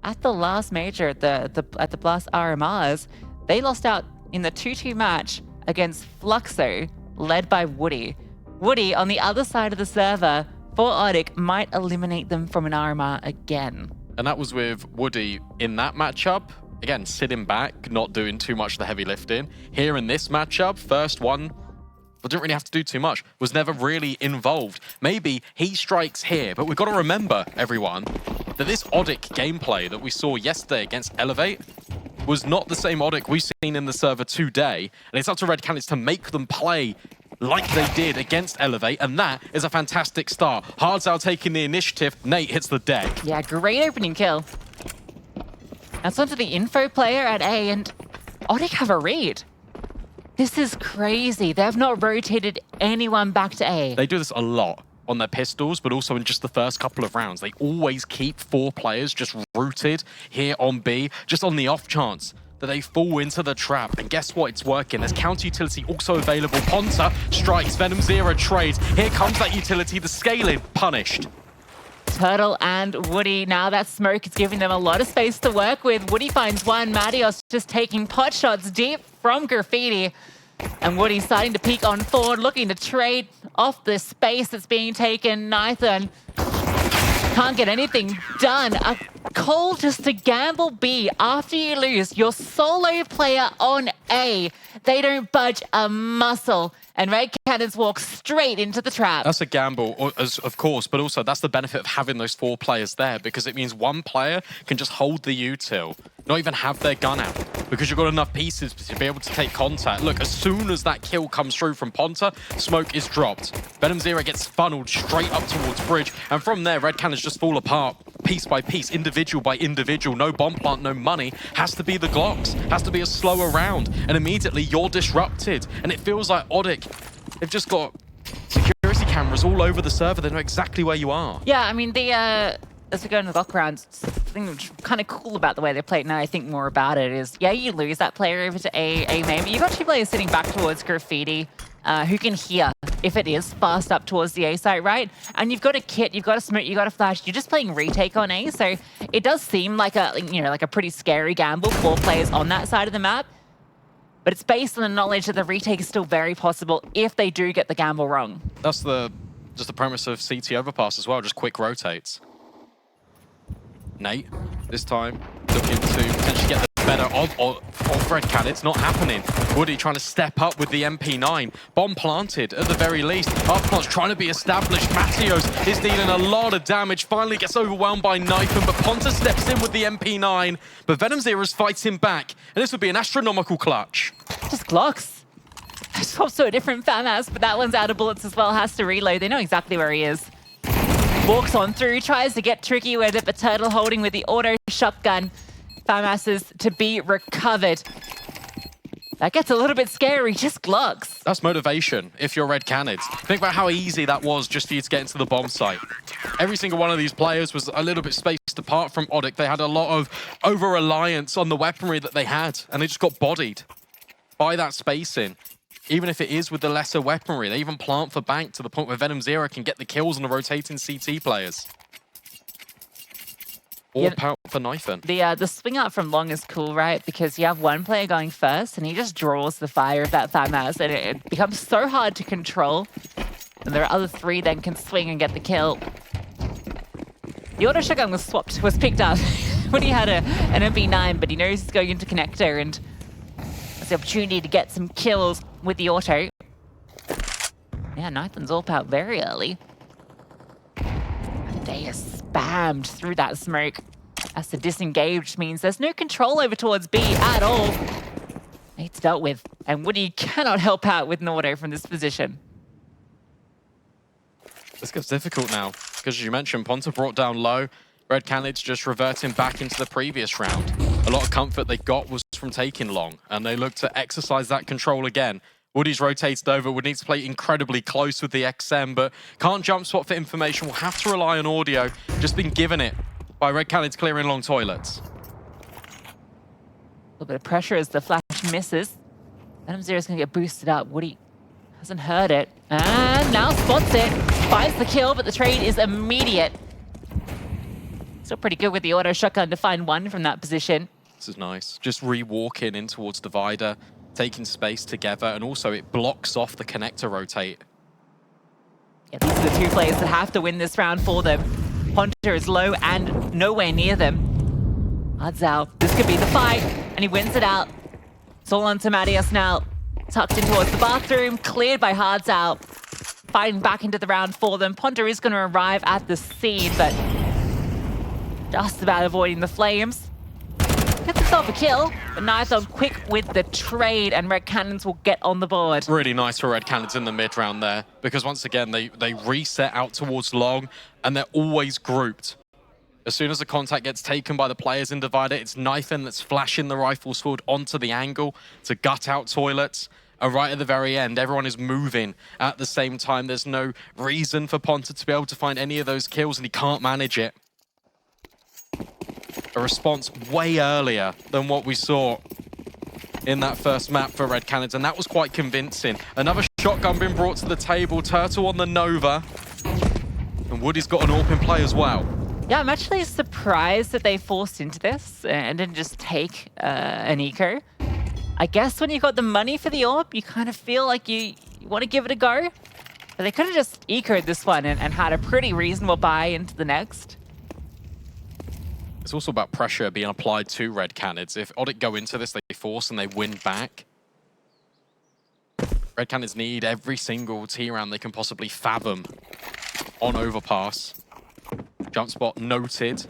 at the last major at the Blast RMRs, they lost out in the 2-2 match against Fluxo, led by Woody. Woody, on the other side of the server, for ODDIK, might eliminate them from an RMR again. And that was with Woody in that matchup. Again, sitting back, not doing too much of the heavy lifting. Here in this matchup, first one, but didn't really have to do too much, was never really involved. Maybe he strikes here, but we've got to remember, everyone, that this ODDIK gameplay that we saw yesterday against Elevate was not the same ODDIK we've seen in the server today. And it's up to Red Canids to make them play like they did against Elevate, and that is a fantastic start. hardzao taking the initiative, Nate hits the deck. Yeah, great opening kill. That's onto the info player at A, and ODDIK have a read. This is crazy. They have not rotated anyone back to A. They do this a lot on their pistols, but also in just the first couple of rounds. They always keep 4 players just rooted here on B, just on the off chance that they fall into the trap. And guess what? It's working. There's counter utility also available. Ponta strikes, Venom Zero trades. Here comes that utility, the scaling, punished. Turtle and Woody, now that smoke is giving them a lot of space to work with. Woody finds one, Matios just taking pot shots deep from Graffiti. And Woody's starting to peek on forward, looking to trade off the space that's being taken. Nathan can't get anything done. A call just to gamble B after you lose your solo player on A. They don't budge a muscle. And Red Canids walk straight into the trap. That's a gamble, of course, but also that's the benefit of having those 4 players there, because it means one player can just hold the util, not even have their gun out, because you've got enough pieces to be able to take contact. Look, as soon as that kill comes through from Ponta, smoke is dropped. Venom Zero gets funneled straight up towards bridge, and from there, Red Canids just fall apart, piece by piece, individual by individual. No bomb plant, no money. Has to be the Glocks. Has to be a slower round, and immediately you're disrupted. And it feels like ODDIK, they've just got security cameras all over the server. They know exactly where you are. Yeah, I mean, as we go into the Glock rounds, the thing that's kind of cool about the way they play it now, I think more about it is, yeah, you lose that player over to A main, but you've got 2 players sitting back towards Graffiti who can hear if it is fast up towards the A site, right? And you've got a kit, you've got a smoke, you've got a flash. You're just playing retake on A, so it does seem like a, like a pretty scary gamble, 4 players on that side of the map. But it's based on the knowledge that the retake is still very possible if they do get the gamble wrong. That's just the premise of CT Overpass as well, just quick rotates. Nate, this time, looking to potentially get the better of Red Canids. Not happening. Woody trying to step up with the MP9. Bomb planted at the very least. Upclotch trying to be established. Matios is dealing a lot of damage. Finally gets overwhelmed by Knifeman, but Ponta steps in with the MP9. But Venom Zero's fights him back, and this would be an astronomical clutch. Just Glocks. Swaps to a different FAMAS, but that one's out of bullets as well. Has to reload. They know exactly where he is. Walks on through, tries to get tricky with it, but Turtle holding with the auto shotgun. FAMAS is to be recovered. That gets a little bit scary, just Glocks. That's motivation if you're Red Canids. Think about how easy that was just for you to get into the bomb site. Every single one of these players was a little bit spaced apart from ODDIK. They had a lot of over-reliance on the weaponry that they had, and they just got bodied by that spacing. Even if it is with the lesser weaponry, they even plant for bank to the point where Venom Zero can get the kills on the rotating CT players. Or power for Knifeman. The swing out from long is cool, right? Because you have one player going first, and he just draws the fire of that FAMAS, and it becomes so hard to control. And there are other 3 then can swing and get the kill. The auto shotgun was picked up when he had an MP9, but he knows he's going into connector, and the opportunity to get some kills with the auto. Yeah, Nathan's all out very early. And they are spammed through that smoke. As the disengaged means there's no control over towards B at all. Nate's dealt with, and Woody cannot help out with an auto from this position. This gets difficult now, because as you mentioned, Ponta brought down low. Red Canids just reverting back into the previous round. A lot of comfort they got was from taking long, and they look to exercise that control again. Woody's rotated over, would need to play incredibly close with the XM, but can't jump spot for information, will have to rely on audio. Just been given it by Red Canids clearing long toilets. A little bit of pressure as the flash misses. Venom Zero's going to get boosted up. Woody hasn't heard it, and now spots it. Finds the kill, but the trade is immediate. Still pretty good with the auto shotgun to find one from that position. This is nice. Just re-walking in towards Divider, taking space together, and also it blocks off the connector rotate. Yeah, these are the two players that have to win this round for them. Ponta is low and nowhere near them. Hardzao, this could be the fight, and he wins it out. It's all on to Matias now. Tucked in towards the bathroom, cleared by Hardzao. Fighting back into the round for them. Ponta is going to arrive at the scene, but just about avoiding the flames. Gets himself a kill, but Nithon quick with the trade, and Red Canids will get on the board. Really nice for Red Canids in the mid round there, because once again, they reset out towards long, and they're always grouped. As soon as the contact gets taken by the players in Divider, it's Nithon that's flashing the rifles forward onto the angle to gut out toilets. And right at the very end, everyone is moving at the same time. There's no reason for Ponta to be able to find any of those kills, and he can't manage it. A response way earlier than what we saw in that first map for Red Canids, and that was quite convincing. Another shotgun being brought to the table, Turtle on the Nova, and Woody's got an AWP in play as well. Yeah, I'm actually surprised that they forced into this and didn't just take an eco. I guess when you've got the money for the AWP, you kind of feel like you want to give it a go. But they could have just ecoed this one and had a pretty reasonable buy into the next. It's also about pressure being applied to Red Canids. If ODDIK go into this, they force and they win back. Red Canids need every single T round they can possibly fathom on Overpass. Jump spot noted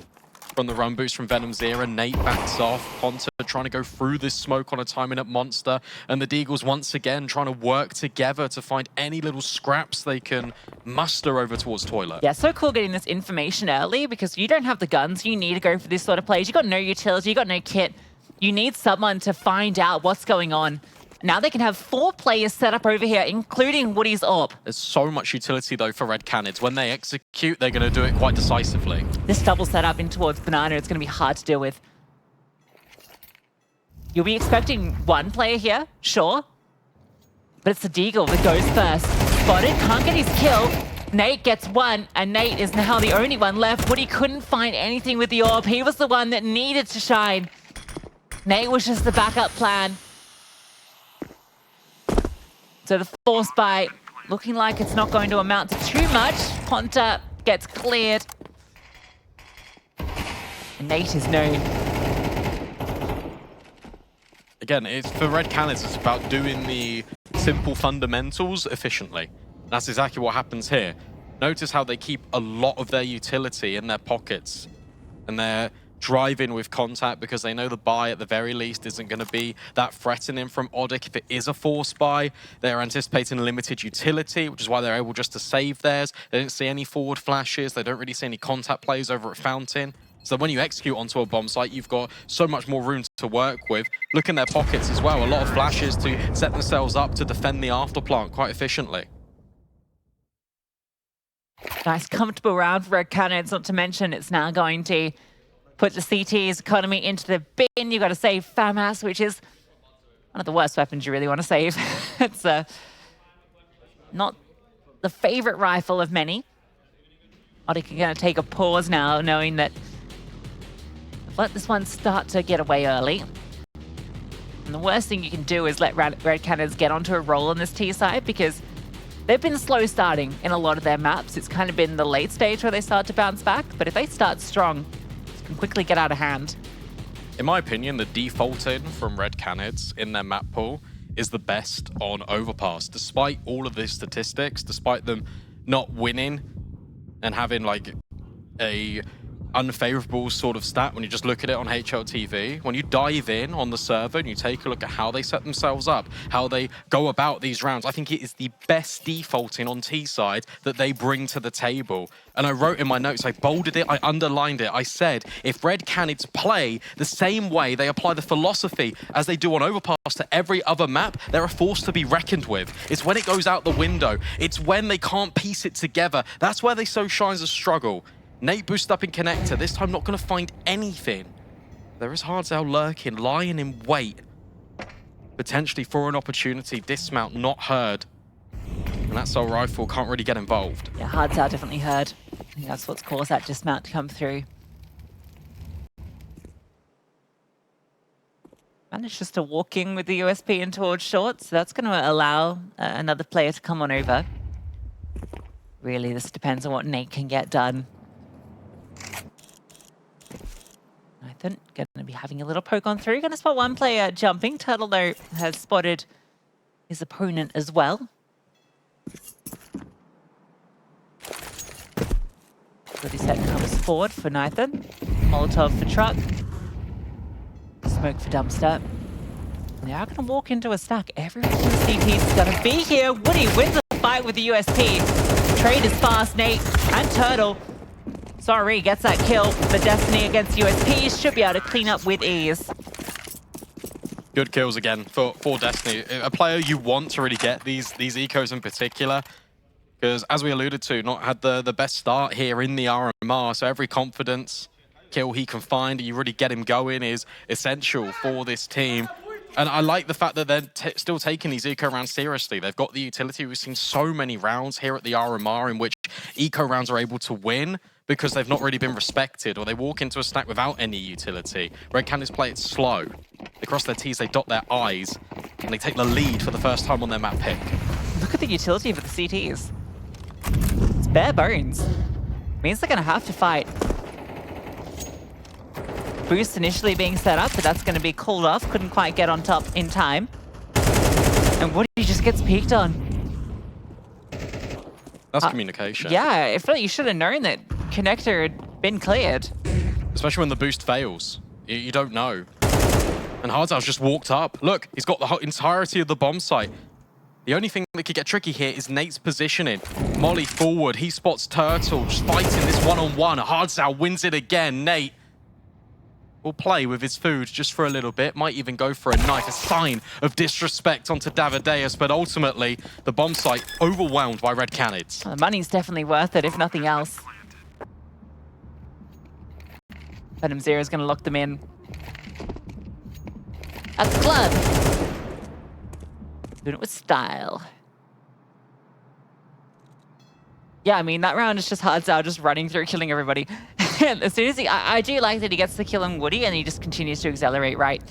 from the run boost from Venom Zero. Nate backs off. Ponta trying to go through this smoke on a timing up monster. And the Deagles once again trying to work together to find any little scraps they can muster over towards toilet. Yeah, so cool getting this information early, because you don't have the guns you need to go for this sort of plays. You got no utility, you got no kit. You need someone to find out what's going on. Now they can have 4 players set up over here, including Woody's AWP. There's so much utility, though, for Red Canids. When they execute, they're going to do it quite decisively. This double setup in towards Banana, it's going to be hard to deal with. You'll be expecting one player here, sure. But it's the Deagle that goes first. Spotted, can't get his kill. Nate gets one, and Nate is now the only one left. Woody couldn't find anything with the AWP. He was the one that needed to shine. Nate was just the backup plan. So the force buy looking like it's not going to amount to too much. Ponta gets cleared. And Nate is known. Again, it's for Red Canids, it's about doing the simple fundamentals efficiently. That's exactly what happens here. Notice how they keep a lot of their utility in their pockets. And they're driving with contact because they know the buy at the very least isn't going to be that threatening from ODDIK. If it is a force buy, they're anticipating limited utility, which is why they're able just to save theirs. They don't see any forward flashes. They don't really see any contact plays over at Fountain. So when you execute onto a bomb site, you've got so much more room to work with. Look in their pockets as well. A lot of flashes to set themselves up to defend the afterplant quite efficiently. Nice, comfortable round for Red Canids, not to mention it's now going to put the CT's economy into the bin. You've got to save FAMAS, which is one of the worst weapons you really want to save. It's not the favorite rifle of many. ODDIK are going to take a pause now, knowing that let this one start to get away early. And the worst thing you can do is let Red Canids get onto a roll on this T side, because they've been slow starting in a lot of their maps. It's kind of been the late stage where they start to bounce back. But if they start strong, it can quickly get out of hand. In my opinion, the defaulting from Red Canids in their map pool is the best on Overpass. Despite all of these statistics, despite them not winning and having like a unfavorable sort of stat when you just look at it on HLTV, when you dive in on the server and you take a look at how they set themselves up, how they go about these rounds, I think it is the best defaulting on T side that they bring to the table. And I wrote in my notes, I bolded it, I underlined it, I said, if Red Canids play the same way they apply the philosophy as they do on Overpass to every other map, they're a force to be reckoned with. It's when it goes out the window. It's when they can't piece it together. That's where they so shines a struggle. Nate boost up in connector, this time not going to find anything. There is hardzao lurking, lying in wait. Potentially for an opportunity, dismount not heard. And that Soul Rifle can't really get involved. Yeah, hardzao definitely heard. I think that's what's caused that dismount to come through. Managed just to walk in with the USP in towards short, so that's going to allow another player to come on over. Really, this depends on what Nate can get done. Nathan going to be having a little poke on through. Going to spot one player jumping. Turtle, though, has spotted his opponent as well. Ready, set, comes forward for Nathan. Molotov for truck. Smoke for dumpster. They are going to walk into a stack. Everyone in the CT is going to be here. Woody wins the fight with the USP. Trade is fast, Nate and Turtle. Sorry, gets that kill. But Destiny against USP should be able to clean up with ease. Good kills again for Destiny. A player you want to really get these ecos in particular. Because as we alluded to, not had the best start here in the RMR. So every confidence kill he can find, you really get him going, is essential for this team. And I like the fact that they're still taking these eco rounds seriously. They've got the utility. We've seen so many rounds here at the RMR in which eco rounds are able to win because they've not really been respected, or they walk into a stack without any utility. Red Canids play it slow. They cross their T's, they dot their I's, and they take the lead for the first time on their map pick. Look at the utility for the CTs. It's bare bones. Means they're going to have to fight. Boost initially being set up, but that's going to be called off. Couldn't quite get on top in time. And Woody just gets peeked on. That's communication. Yeah, I feel like you should have known that connector had been cleared. Especially when the boost fails. You don't know. And hardzao's just walked up. Look, he's got the entirety of the bomb site. The only thing that could get tricky here is Nate's positioning. Molly forward, he spots Turtle, just fighting this one-on-one. Hardzao wins it again. Nate will play with his food just for a little bit. Might even go for a knife, a sign of disrespect onto Davideus, but ultimately the bomb site overwhelmed by Red Canids. Well, the money's definitely worth it, if nothing else. Venom Zero is going to lock them in. At the club. Doing it with style. Yeah, I mean, that round is just hardzao just running through, killing everybody. As soon as I do like that he gets the kill on Woody and he just continues to accelerate, right?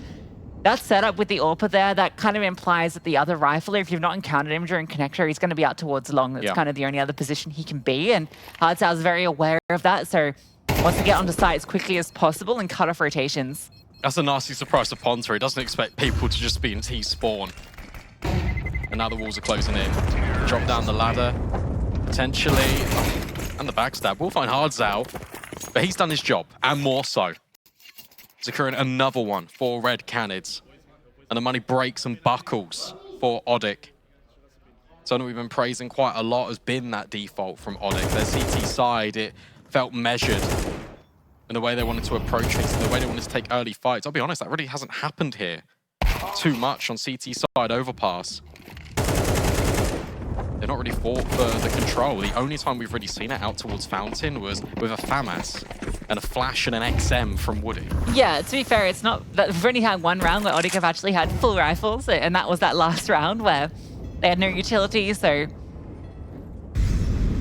That setup with the AWPer there, that kind of implies that the other rifler, if you've not encountered him during connector, he's going to be out towards long. That's kind of the only other position he can be. And hardzao is very aware of that, so wants to get onto site as quickly as possible and cut off rotations. That's a nasty surprise to Ponter. He doesn't expect people to just be in T-spawn. And now the walls are closing in. Drop down the ladder, potentially. And the backstab. We'll find hardzao. But he's done his job, and more so. Securing another one for Red Canids. And the money breaks and buckles for ODDIK. Something we've been praising quite a lot has been that default from ODDIK. Their CT side, it felt measured in the way they wanted to approach things, in the way they wanted to take early fights. I'll be honest, that really hasn't happened here too much on CT side Overpass. They're not really fought for the control. The only time we've really seen it out towards Fountain was with a FAMAS and a flash and an XM from Woody. Yeah, to be fair, it's not that we've only had one round where ODDIK have actually had full rifles, and that was that last round where they had no utility, so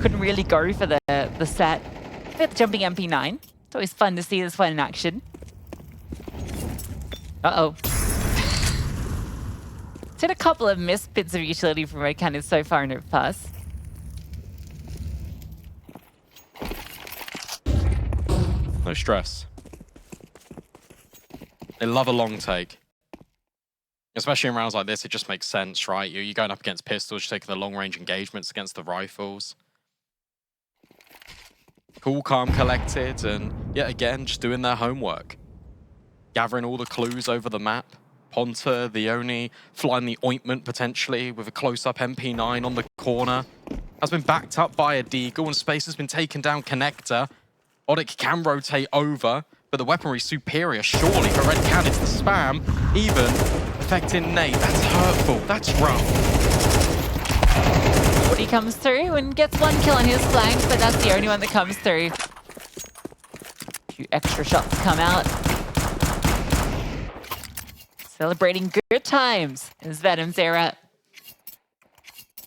couldn't really go for the set. We had the jumping MP9. It's always fun to see this one in action. Uh-oh. Seen a couple of missed bits of utility from Red Canids so far in Overpass. No stress. They love a long take. Especially in rounds like this, it just makes sense, right? You're going up against pistols, you're taking the long-range engagements against the rifles. Cool, calm, collected, and yet again, just doing their homework. Gathering all the clues over the map. Ponter, the only fly in the ointment, potentially, with a close-up MP9 on the corner. Has been backed up by a deagle, and space has been taken down connector. ODDIK can rotate over, but the weaponry superior, surely, for Red Canids. The spam, even affecting Nate. That's hurtful. That's rough. Woody comes through and gets one kill on his flank, but that's the only one that comes through. A few extra shots come out. Celebrating good times is Venom Zero.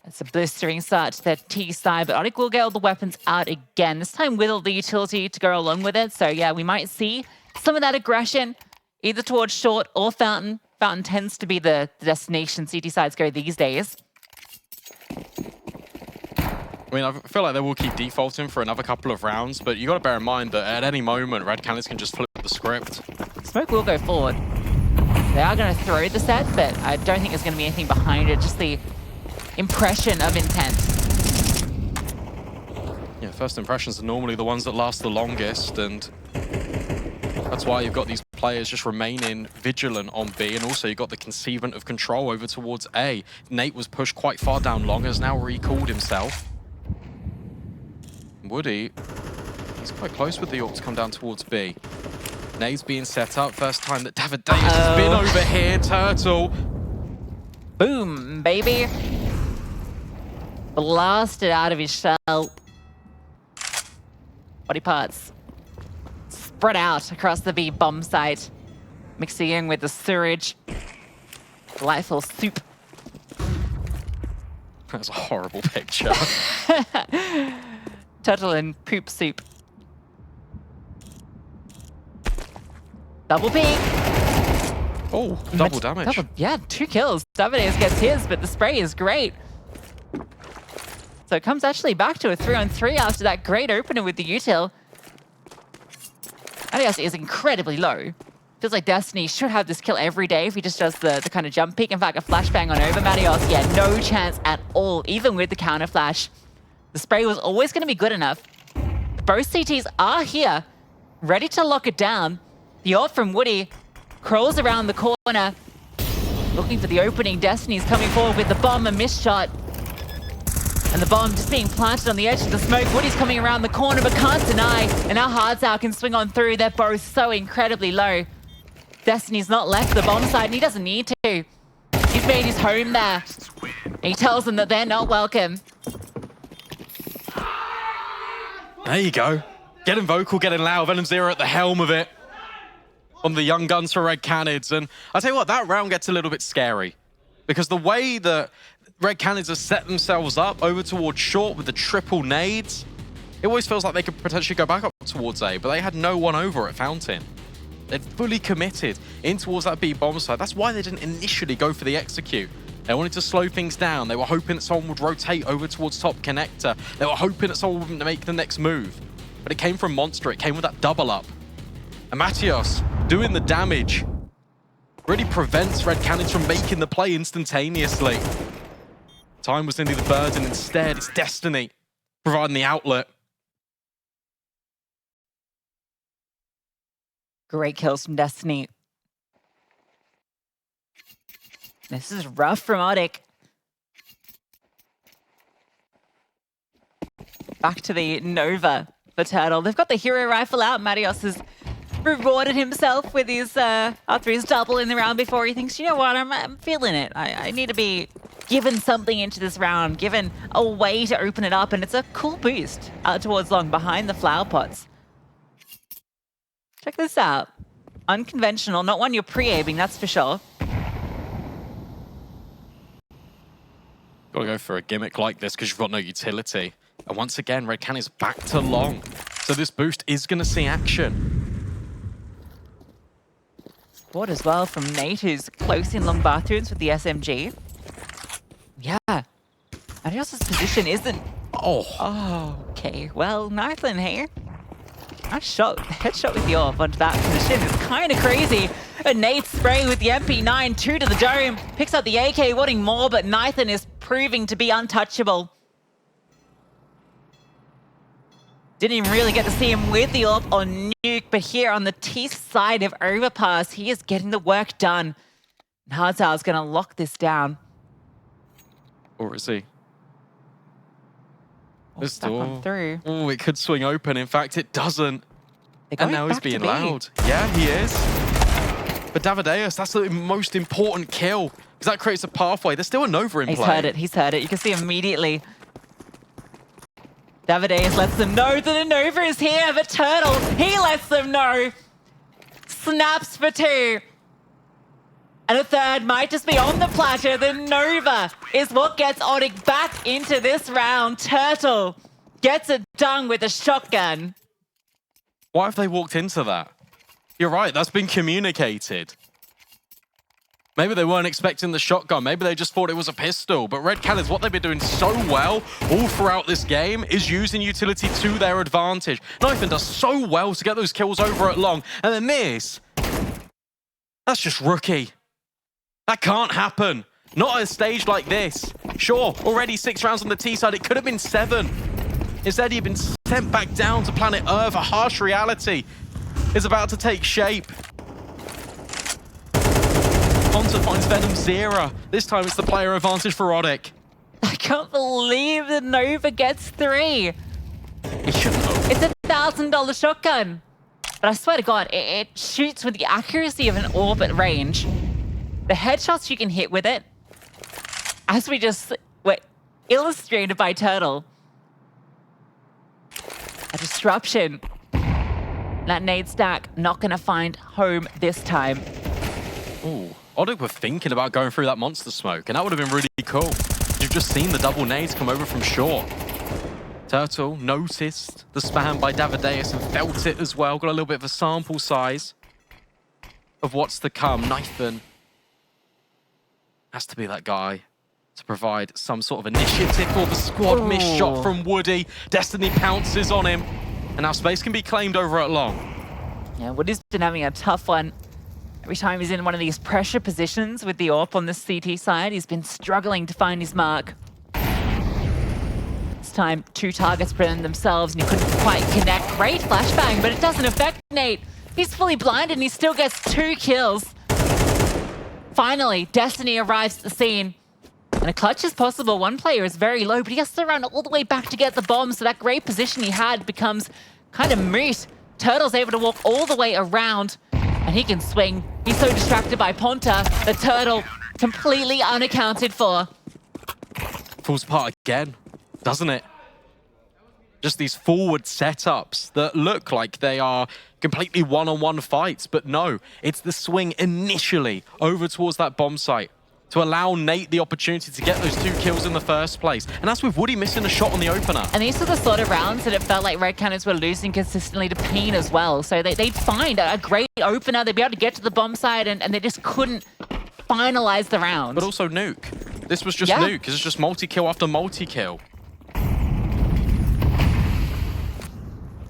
That's a blistering start to their T side, but ODDIK will get all the weapons out again. This time with all the utility to go along with it. So yeah, we might see some of that aggression either towards short or fountain. Fountain tends to be the destination CT sides go these days. I mean, I feel like they will keep defaulting for another couple of rounds, but you got to bear in mind that at any moment, Red Canids can just flip the script. Smoke will go forward. They are going to throw the set, but I don't think there's going to be anything behind it. Just the impression of intent. Yeah, first impressions are normally the ones that last the longest, and that's why you've got these players just remaining vigilant on B, and also you've got the conceivant of control over towards A. Nate was pushed quite far down long, has now recalled himself. Woody, he's quite close with the AWP to come down towards B. Nate's being set up. First time that Davideus has been over here. Turtle. Boom, baby. Blasted out of his shell. Body parts spread out across the B bomb site, mixing in with the sewage. Delightful soup. That's a horrible picture. Turtle and poop soup. Double peek. Oh, double damage. Yeah, 2 kills. Davideus gets his, but the spray is great. So it comes actually back to a 3-on-3 after that great opener with the util. Davideus is incredibly low. Feels like Destiny should have this kill every day if he just does the kind of jump peek. In fact, a flashbang on over Matios, yeah, no chance at all, even with the counter flash. The spray was always going to be good enough. Both CTs are here, ready to lock it down. The ult from Woody crawls around the corner, looking for the opening. Destiny's coming forward with the bomb, a missed shot. And the bomb just being planted on the edge of the smoke. Woody's coming around the corner, but can't deny. And now hardzao can swing on through. They're both so incredibly low. Destiny's not left the bomb side, and he doesn't need to. He's made his home there. And he tells them that they're not welcome. There you go. Getting vocal, getting loud. Venom Zero at the helm of it. On the young guns for Red Canids. And I tell you what, that round gets a little bit scary. Because the way that Red Canids have set themselves up over towards short with the triple nades, it always feels like they could potentially go back up towards A, but they had no one over at Fountain. They'd fully committed in towards that B bomb side. That's why they didn't initially go for the execute. They wanted to slow things down. They were hoping that someone would rotate over towards top connector. They were hoping that someone would make the next move. But it came from Monster. It came with that double up. And Matios doing the damage really prevents Red Canids from making the play instantaneously. Time was nearly the burden. Instead, it's Destiny providing the outlet. Great kills from Destiny. This is rough from ODDIK. Back to the Nova for Turtle. They've got the hero rifle out. Matios has rewarded himself with his after his double in the round before. He thinks, you know what, I'm feeling it. I need to be given something into this round, given a way to open it up, and it's a cool boost out towards long behind the flower pots. Check this out. Unconventional, not one you're pre-aiming, that's for sure. Got to go for a gimmick like this because you've got no utility. And once again, Red Canids is back to long. So this boost is going to see action. Sport as well from Nate, who's close in long bathrooms with the SMG. Yeah. Adios' position isn't... Oh, okay. Well, Nythlin here. Nice shot. Headshot with the AWP onto that position is kind of crazy. And Nate spraying with the MP9, 2 to the dome. Picks up the AK, wanting more, but Nythlin is proving to be untouchable. Didn't even really get to see him with the AWP on Nuke, but here on the T side of Overpass, he is getting the work done. hardzao is going to lock this down. Or is he? This door. Through. Oh, it could swing open. In fact, it doesn't. And now he's being loud. Yeah, he is. But Davideus, that's the most important kill. Because that creates a pathway. There's still a Nova in play. He's heard it. He's heard it. You can see immediately. Davideus lets them know that a Nova is here, but Turtle, he lets them know. Snaps for 2. And a third might just be on the platter. The Nova is what gets ODDIK back into this round. Turtle gets it done with a shotgun. Why have they walked into that? You're right, that's been communicated. Maybe they weren't expecting the shotgun. Maybe they just thought it was a pistol. But Red Canids, what they've been doing so well all throughout this game is using utility to their advantage. Knifin does so well to get those kills over at long. And then this, that's just rookie. That can't happen. Not at a stage like this. Sure, already 6 rounds on the T side. It could have been 7. Instead, he'd been sent back down to planet Earth. A harsh reality is about to take shape. Ponta finds Venom Zera. This time it's the player advantage for ODDIK. I can't believe that Nova gets 3. He shouldn't have. It's a $1,000 shotgun. But I swear to God, it shoots with the accuracy of an orbit range. The headshots you can hit with it, as we just were illustrated by Turtle. A disruption. That nade stack not going to find home this time. Ooh, ODDIK were thinking about going through that monster smoke, and that would have been really cool. You've just seen the double nades come over from short. Turtle noticed the spam by Davideus and felt it as well. Got a little bit of a sample size of what's to come. Knifin has to be that guy to provide some sort of initiative for the squad. Missed shot from Woody. Destiny pounces on him. And now space can be claimed over at long. Yeah, Woody's been having a tough one. Every time he's in one of these pressure positions with the AWP on the CT side, he's been struggling to find his mark. This time, 2 targets present themselves and he couldn't quite connect. Great flashbang, but it doesn't affect Nate. He's fully blinded and he still gets 2 kills. Finally, Destiny arrives at the scene. And a clutch is possible. One player is very low, but he has to run all the way back to get the bomb, so that great position he had becomes kind of moot. Turtle's able to walk all the way around, and he can swing. He's so distracted by Ponta, the Turtle completely unaccounted for. Falls apart again, doesn't it? Just these forward setups that look like they are completely one-on-one fights, but no, it's the swing initially over towards that bomb site to allow Nate the opportunity to get those 2 kills in the first place. And that's with Woody missing a shot on the opener. And these are the sort of rounds that it felt like Red Canids were losing consistently to Peen as well. So they'd find a great opener, they'd be able to get to the bomb side, and they just couldn't finalize the round. But also Nuke. This was just Nuke. This is just multi-kill after multi-kill.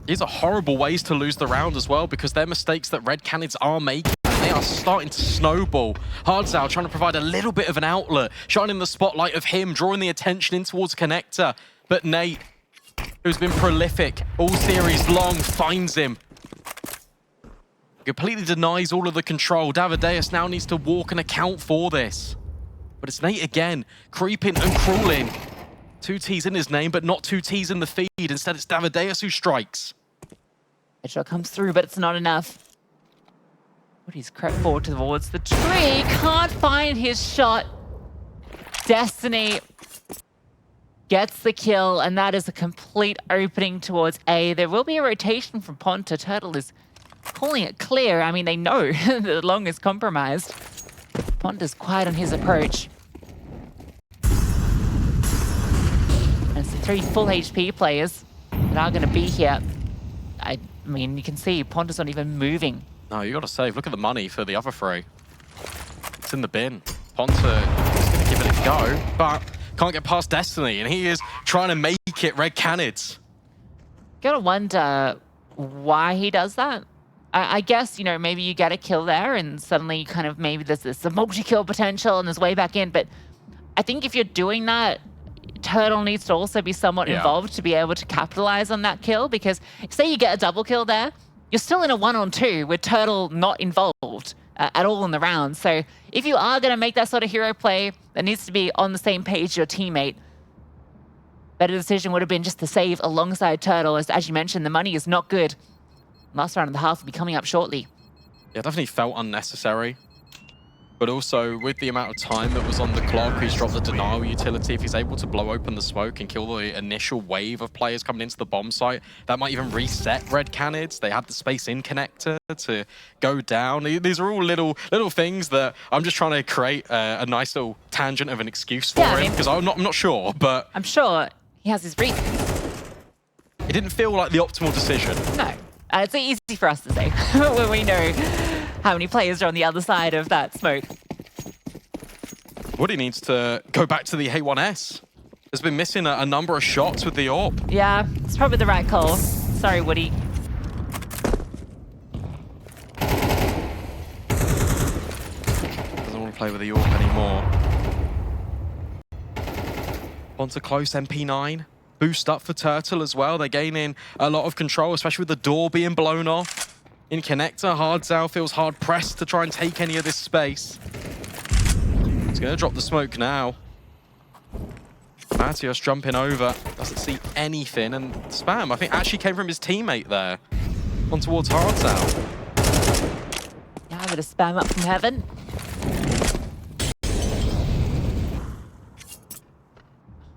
These are horrible ways to lose the round as well, because they're mistakes that Red Canids are making. They are starting to snowball. Hardzao trying to provide a little bit of an outlet, shining the spotlight of him, drawing the attention in towards Connector. But Nate, who's been prolific all series long, finds him. Completely denies all of the control. Davideus now needs to walk and account for this. But it's Nate again, creeping and crawling. 2 T's in his name, but not 2 T's in the feed. Instead, it's Davideus who strikes. Headshot comes through, but it's not enough. He's crept forward towards the tree. Can't find his shot. Destiny gets the kill, and that is a complete opening towards A. There will be a rotation from Ponta. Turtle is calling it clear. I mean, they know the long is compromised. Ponta's quiet on his approach. And it's the 3 full HP players that are going to be here. I mean, you can see Ponta's not even moving. No, you got to save. Look at the money for the other 3. It's in the bin. Ponta is going to give it a go, but can't get past Destiny, and he is trying to make it Red Canids. Gotta wonder why he does that. I guess, you know, maybe you get a kill there and suddenly kind of maybe there's this multi-kill potential and there's way back in, but I think if you're doing that, Turtle needs to also be somewhat involved to be able to capitalize on that kill, because say you get a double kill there, you're still in a 1-on-2 with Turtle not involved at all in the round. So if you are going to make that sort of hero play, that needs to be on the same page as your teammate. Better decision would have been just to save alongside Turtle. As you mentioned, the money is not good. Last round and a half will be coming up shortly. Yeah, definitely felt unnecessary. But also, with the amount of time that was on the clock, he's dropped the denial utility. If he's able to blow open the smoke and kill the initial wave of players coming into the bomb site, that might even reset Red Canids. They had the space in connector to go down. These are all little things that I'm just trying to create a nice little tangent of an excuse for him, because I'm not sure, but... I'm sure he has his reasons. It didn't feel like the optimal decision. No. It's easy for us to say when we know how many players are on the other side of that smoke. Woody needs to go back to the A1S. Has been missing a number of shots with the AWP. Yeah, it's probably the right call. Sorry, Woody. Doesn't want to play with the AWP anymore. Onto close MP9. Boost up for Turtle as well. They're gaining a lot of control, especially with the door being blown off. In connector, hardzao feels hard pressed to try and take any of this space. He's going to drop the smoke now. Matios jumping over, doesn't see anything, and spam, I think, actually came from his teammate there. On towards hardzao. Yeah, a bit of spam up from heaven.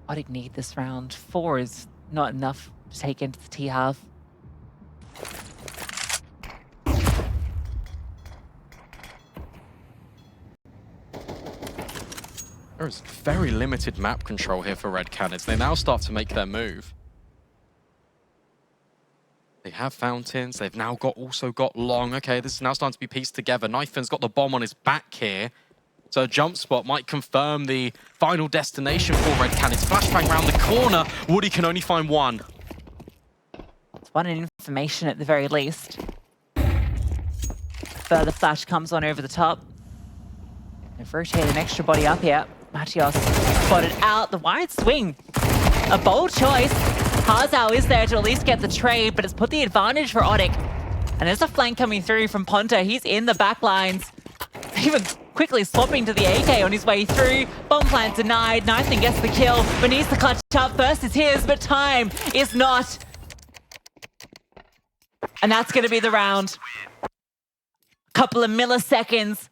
ODDIK need this round. 4 is not enough to take into the T-half. There is very limited map control here for Red Canids. They now start to make their move. They have fountains. They've now also got long. Okay, this is now starting to be pieced together. Knifen's got the bomb on his back here. So a jump spot might confirm the final destination for Red Canids. Flashbang round the corner. Woody can only find one. It's one in information at the very least. Further flash comes on over the top. They've rotated an extra body up here. Matios spotted out the wide swing. A bold choice. hardzao is there to at least get the trade, but it's put the advantage for ODDIK. And there's a flank coming through from Ponta. He's in the back lines. Even quickly swapping to the AK on his way through. Bomb plant denied. Knifing gets the kill, but needs to clutch up. First is his, but time is not. And that's going to be the round. Couple of milliseconds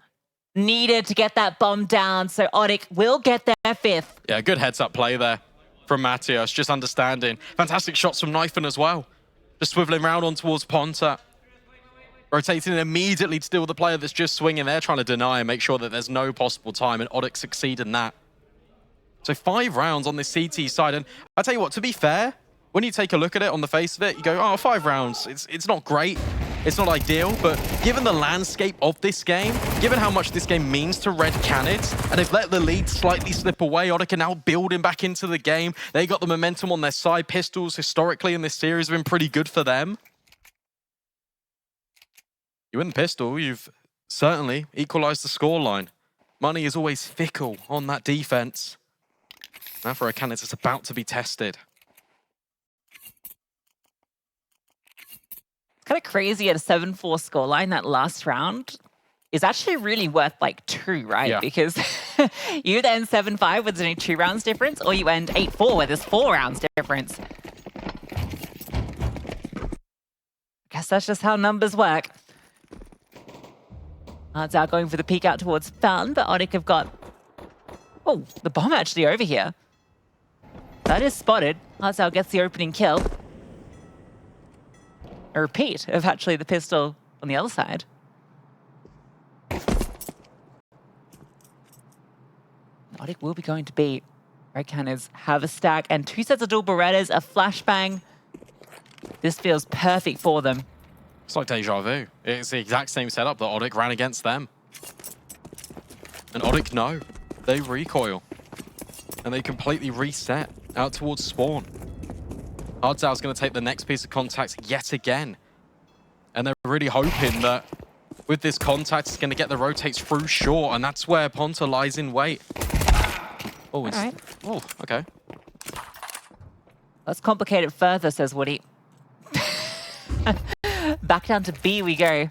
needed to get that bomb down, so ODDIK will get their 5th. Yeah, good heads-up play there from Matios, just understanding. Fantastic shots from Knifen as well. Just swiveling around on towards Ponta. Rotating immediately to deal with the player that's just swinging there, trying to deny and make sure that there's no possible time, and ODDIK succeed in that. So 5 rounds on this CT side, and I tell you what, to be fair, when you take a look at it on the face of it, you go, oh, 5 rounds, it's not great. It's not ideal, but given the landscape of this game, given how much this game means to Red Canids, and they've let the lead slightly slip away, ODDIK are now building back into the game. They got the momentum on their side. Pistols, historically in this series, have been pretty good for them. You win the pistol, you've certainly equalized the scoreline. Money is always fickle on that defense. Now for Red Canids, it's about to be tested. Kind of crazy at a 7-4 scoreline. That last round is actually really worth like 2, right? Yeah. Because you either end 7-5 where there's only 2 rounds difference, or you end 8-4 where there's 4 rounds difference. I guess that's just how numbers work. hardzao going for the peek out towards Fountain, but ODDIK have got... Oh, the bomb actually over here. That is spotted. hardzao gets the opening kill. A repeat of actually the pistol on the other side. ODDIK will be going to beat. Red Canids have a stack and 2 sets of dual Berettas, a flashbang. This feels perfect for them. It's like deja vu. It's the exact same setup that ODDIK ran against them. And ODDIK know. They recoil. And they completely reset out towards spawn. Hardzao's going to take the next piece of contact yet again. And they're really hoping that with this contact, it's going to get the rotates through short, and that's where Ponta lies in wait. Oh, it's... Right. Oh, okay. Let's complicate it further, says Woody. Back down to B we go.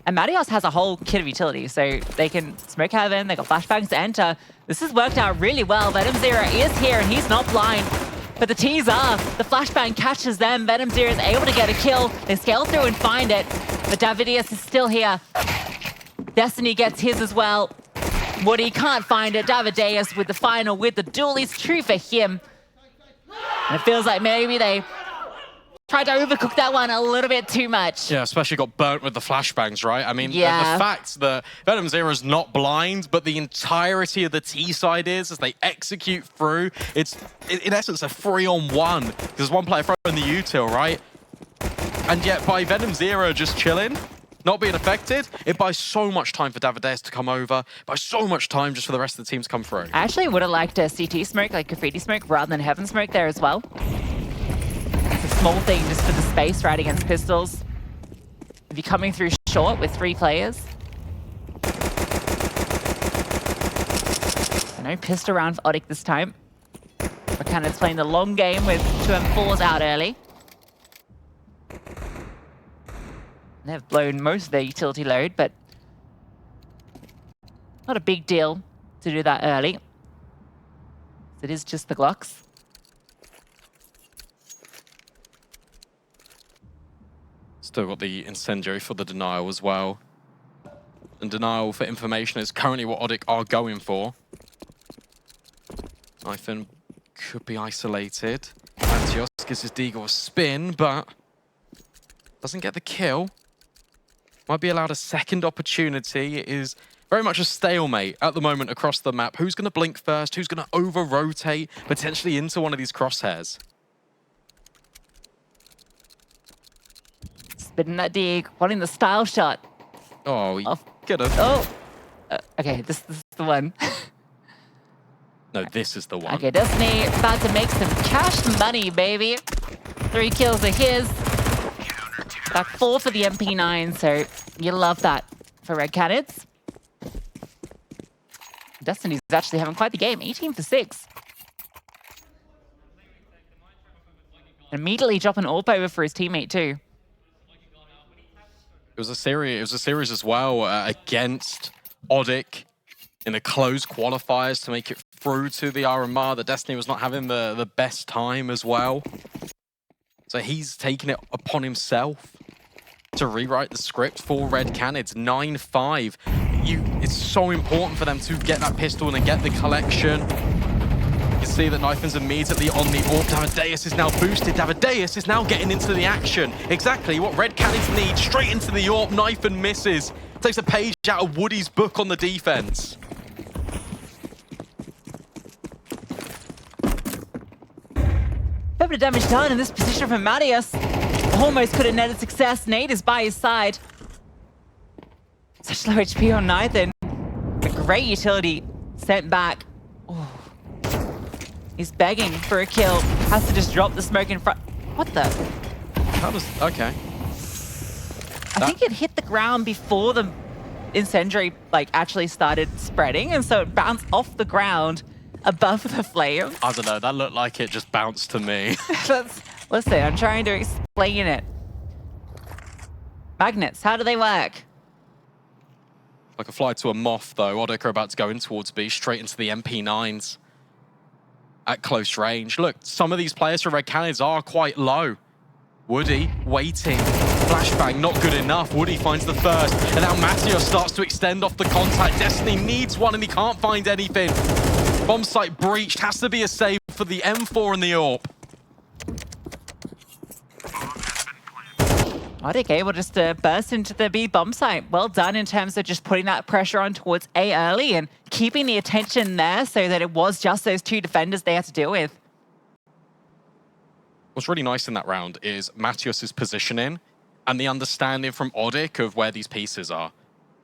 And Matios has a whole kit of utility, so they can smoke heaven, they got flashbangs to enter. This has worked out really well. Venom0 is here, and he's not blind. But the T's are. The flashbang catches them. Venom0 is able to get a kill. They scale through and find it. But Davidius is still here. Destiny gets his as well. Woody can't find it. Davidius with the final, with the duel is true for him. And it feels like maybe they tried to overcook that one a little bit too much. Yeah, especially got burnt with the flashbangs, right? I mean, yeah. The fact that Venom0 is not blind, but the entirety of the T side is, as they execute through, it's in essence a 3-on-1. There's one player throwing the util, right? And yet by Venom0 just chilling, not being affected, it buys so much time for Davideus to come over, buys so much time just for the rest of the team to come through. I actually would have liked a CT smoke, like graffiti smoke, rather than heaven smoke there as well. It's a small thing just for the space right against pistols. If you're coming through short with 3 players. No pissed around for ODDIK this time. But Canids playing the long game with 2 M4s out early. They've blown most of their utility load, but not a big deal to do that early. It is just the Glocks. Still got the incendiary for the denial as well. And denial for information is currently what ODDIK are going for. Knifin could be isolated. Antios gives his Deagle a spin, but doesn't get the kill. Might be allowed a second opportunity. It is very much a stalemate at the moment across the map. Who's going to blink first? Who's going to over-rotate, potentially into one of these crosshairs? Spinning that dig, wanting the style shot. Oh, he could have. Oh, okay, this is the one. No, this is the one. Okay, Destiny about to make some cash money, baby. 3 kills are his. Back 4 for the MP9, so you love that for Red Canids. Destiny's actually having quite the game, 18 for 6. Immediately dropping AWP over for his teammate too. It was a series as well against ODDIK in the closed qualifiers to make it through to the RMR. The Destiny was not having the best time as well. So he's taken it upon himself to rewrite the script for Red Canids. 9-5. It's so important for them to get that pistol and then get the collection. You can see that Knifin's immediately on the AWP. Davideus is now boosted. Davideus is now getting into the action. Exactly what Red Canids need. Straight into the AWP. Knifin misses. Takes a page out of Woody's book on the defense. A bit of damage done in this position from Marius. Almost could have netted success. Nate is by his side. Such low HP on Nathan. A great utility sent back. Oh. He's begging for a kill. Has to just drop the smoke in front. What the? How does... Okay. I think it hit the ground before the incendiary actually started spreading, and so it bounced off the ground above the flame. I don't know. That looked like it just bounced to me. Listen, I'm trying to explain it. Magnets, how do they work? Like a fly to a moth, though. ODDIK are about to go in towards B, straight into the MP9s. At close range. Look, some of these players for Red Canids are quite low. Woody, waiting. Flashbang, not good enough. Woody finds the first. And now Matteo starts to extend off the contact. Destiny needs one and he can't find anything. Bomb site breached. Has to be a save for the M4 and the AWP. ODDIK able just to burst into the B bomb site. Well done in terms of just putting that pressure on towards A early and keeping the attention there so that it was just those 2 defenders they had to deal with. What's really nice in that round is Matthias's positioning and the understanding from ODDIK of where these pieces are.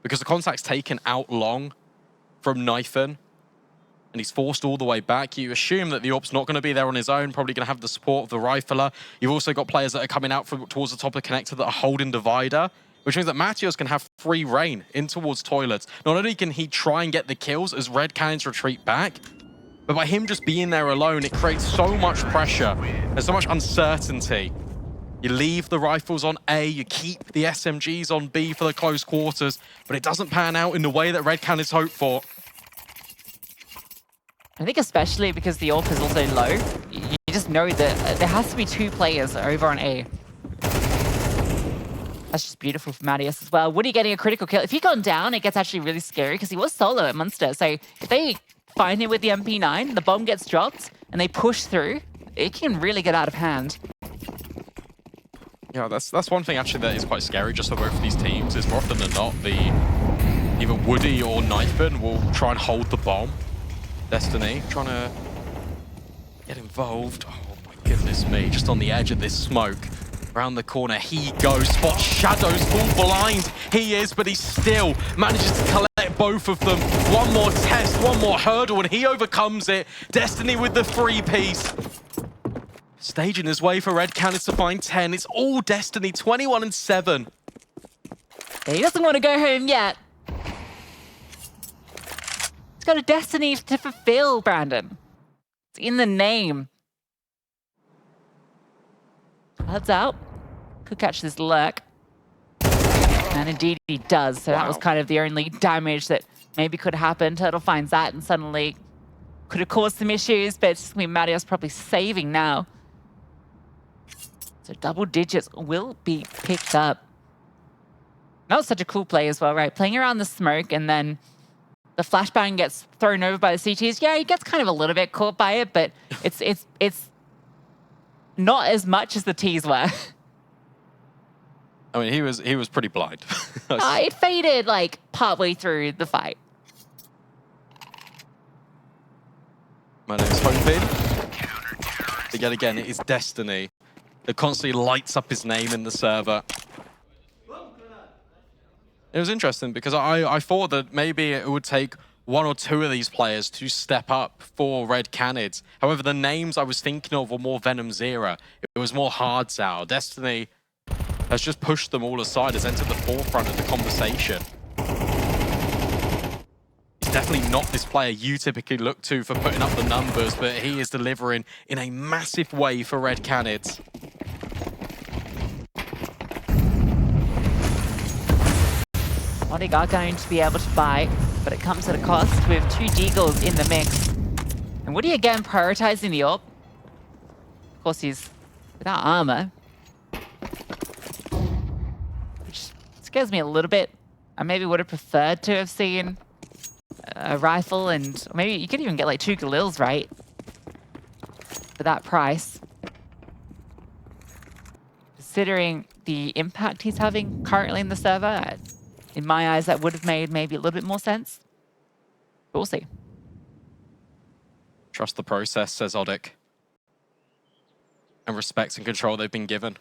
Because the contact's taken out long from Knifin, and he's forced all the way back. You assume that the AWP's not going to be there on his own, probably going to have the support of the rifler. You've also got players that are coming out towards the top of the connector that are holding divider, which means that Matthias can have free reign in towards toilets. Not only can he try and get the kills as Red Canids retreat back, but by him just being there alone, it creates so much pressure and so much uncertainty. You leave the rifles on A, you keep the SMGs on B for the close quarters, but it doesn't pan out in the way that Red Canids hoped for. I think especially because the AWP is also low, you just know that there has to be 2 players over on A. That's just beautiful for Marius as well. Woody getting a critical kill. If he'd gone down, it gets actually really scary because he was solo at Munster. So if they find him with the MP9, the bomb gets dropped, and they push through, it can really get out of hand. Yeah, that's one thing actually that is quite scary just for both of these teams, is more often than not, either Woody or Knifin will try and hold the bomb. Destiny trying to get involved. Oh my goodness me, just on the edge of this smoke. Around the corner he goes, spots shadows, full blind. He is, but he still manages to collect both of them. One more test, one more hurdle, and he overcomes it. Destiny with the 3-piece. Staging his way for Red Canids to find 10. It's all Destiny, 21-7. He doesn't want to go home yet. He's got a destiny to fulfill, Brandon. It's in the name. Hardzao could catch this lurk. And indeed he does. So that was kind of the only damage that maybe could happen. Turtle finds that and suddenly could have caused some issues, but it's going to be Marios probably saving now. So double digits will be picked up. That was such a cool play as well, right? Playing around the smoke and then the flashbang gets thrown over by the CTs. Yeah, he gets kind of a little bit caught by it, but it's not as much as the Ts were. I mean, he was pretty blind. It faded like partway through the fight. My name's Hoping. But yet again, it is Destiny that constantly lights up his name in the server. It was interesting because I thought that maybe it would take one or two of these players to step up for Red Canids. However, the names I was thinking of were more Venomzera. It was more hardzao. Destiny has just pushed them all aside, has entered the forefront of the conversation. He's definitely not this player you typically look to for putting up the numbers, but he is delivering in a massive way for Red Canids. ODDIK are going to be able to buy, but it comes at a cost with 2 Deagles in the mix. And Woody again prioritizing the AWP. Of course, he's without armor, which scares me a little bit. I maybe would have preferred to have seen a rifle, and maybe you could even get like 2 Galils, right? For that price. Considering the impact he's having currently in the server, in my eyes, that would have made maybe a little bit more sense. But we'll see. Trust the process, says ODDIK. And respect and control they've been given.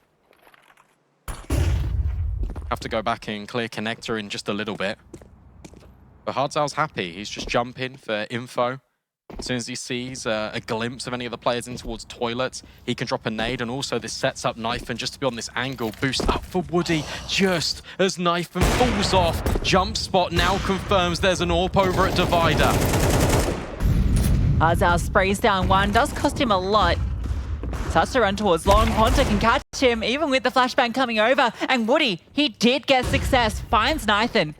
Have to go back and clear connector in just a little bit. But hardzao's happy. He's just jumping for info. As soon as he sees a glimpse of any of the players in towards toilets, he can drop a nade, and also this sets up Knifeman just to be on this angle. Boost up for Woody just as Knifeman falls off. Jump spot now confirms there's an AWP over at Divider. Hardzao sprays down one, does cost him a lot. Starts to run towards long. Ponta can catch him, even with the flashbang coming over. And Woody, he did get success, finds Nathan.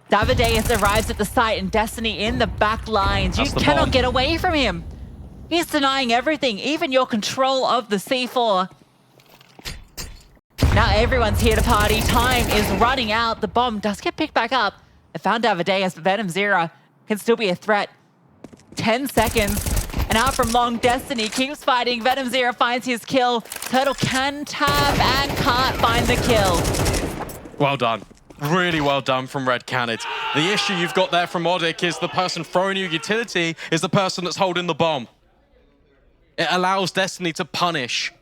Davideus arrives at the site and Destiny in the back lines. You cannot get away from him. He's denying everything, even your control of the C4. Now everyone's here to party. Time is running out. The bomb does get picked back up. They found Davideus, but Venomzera can still be a threat. 10 seconds. And out from long, Destiny keeps fighting. Venomzera finds his kill. Turtle can tap and can't find the kill. Well done. Really well done from Red Canids. The issue you've got there from ODDIK is the person throwing you utility is the person that's holding the bomb. It allows Destiny to punish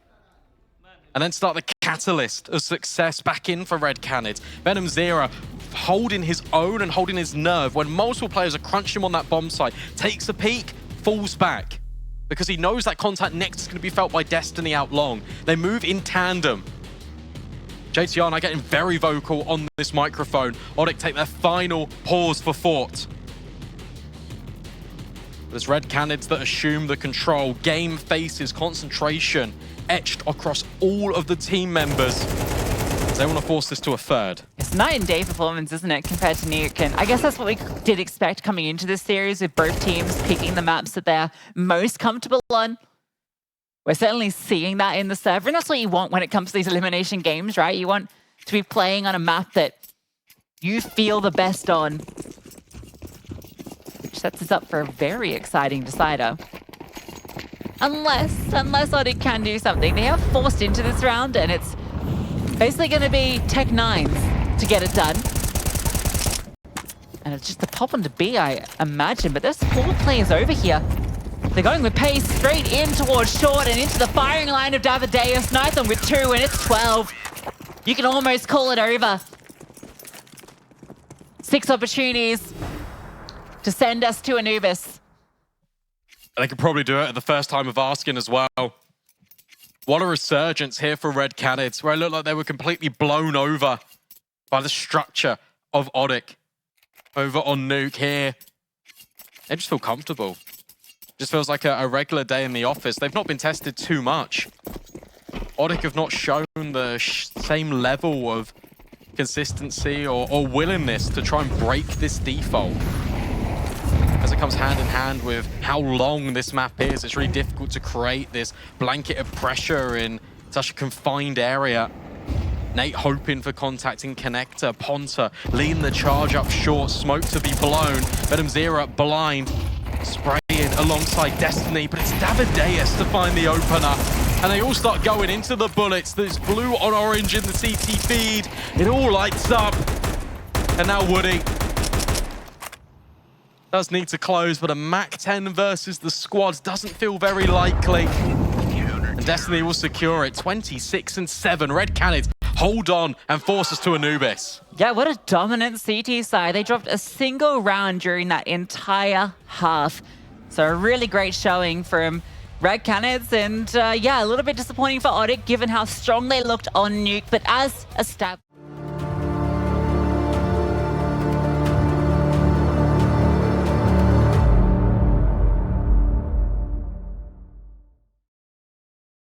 and then start the catalyst of success back in for Red Canids. Venomzera holding his own and holding his nerve when multiple players are crunching him on that bomb site. Takes a peek, falls back because he knows that contact next is going to be felt by Destiny out long. They move in tandem. JTR and I getting very vocal on this microphone. ODDIK take their final pause for thought. There's Red Canids that assume the control. Game faces concentration etched across all of the team members. They want to force this to a third. It's night and day performance, isn't it, compared to Nuke? And I guess that's what we did expect coming into this series, with both teams picking the maps that they're most comfortable on. We're certainly seeing that in the server, and that's what you want when it comes to these elimination games, right? You want to be playing on a map that you feel the best on, which sets us up for a very exciting decider. Unless ODDIK can do something. They have forced into this round, and it's basically going to be Tech 9s to get it done. And it's just a pop onto B, I imagine, but there's 4 players over here. They're going with pace straight in towards short and into the firing line of Davideus. Nython with 2, and it's 12. You can almost call it over. 6 opportunities to send us to Anubis. They could probably do it at the first time of asking as well. What a resurgence here for Red Canids, where it looked like they were completely blown over by the structure of ODDIK. Over on Nuke here. They just feel comfortable. Just feels like a regular day in the office. They've not been tested too much. ODDIK have not shown the same level of consistency or willingness to try and break this default. As it comes hand in hand with how long this map is, it's really difficult to create this blanket of pressure in such a confined area. Nate hoping for contacting connector. Ponta leading the charge up short, smoke to be blown. Venom Zero blind, spraying alongside Destiny, but it's Davideus to find the opener. And they all start going into the bullets. There's blue on orange in the CT feed. It all lights up. And now Woody does need to close, but a MAC-10 versus the squad doesn't feel very likely. And Destiny will secure it. 26-7. Red Canids hold on and force us to Anubis. Yeah, what a dominant CT side. They dropped a single round during that entire half. So a really great showing from Red Canids, and yeah, a little bit disappointing for ODDIK given how strong they looked on Nuke, but as a stab.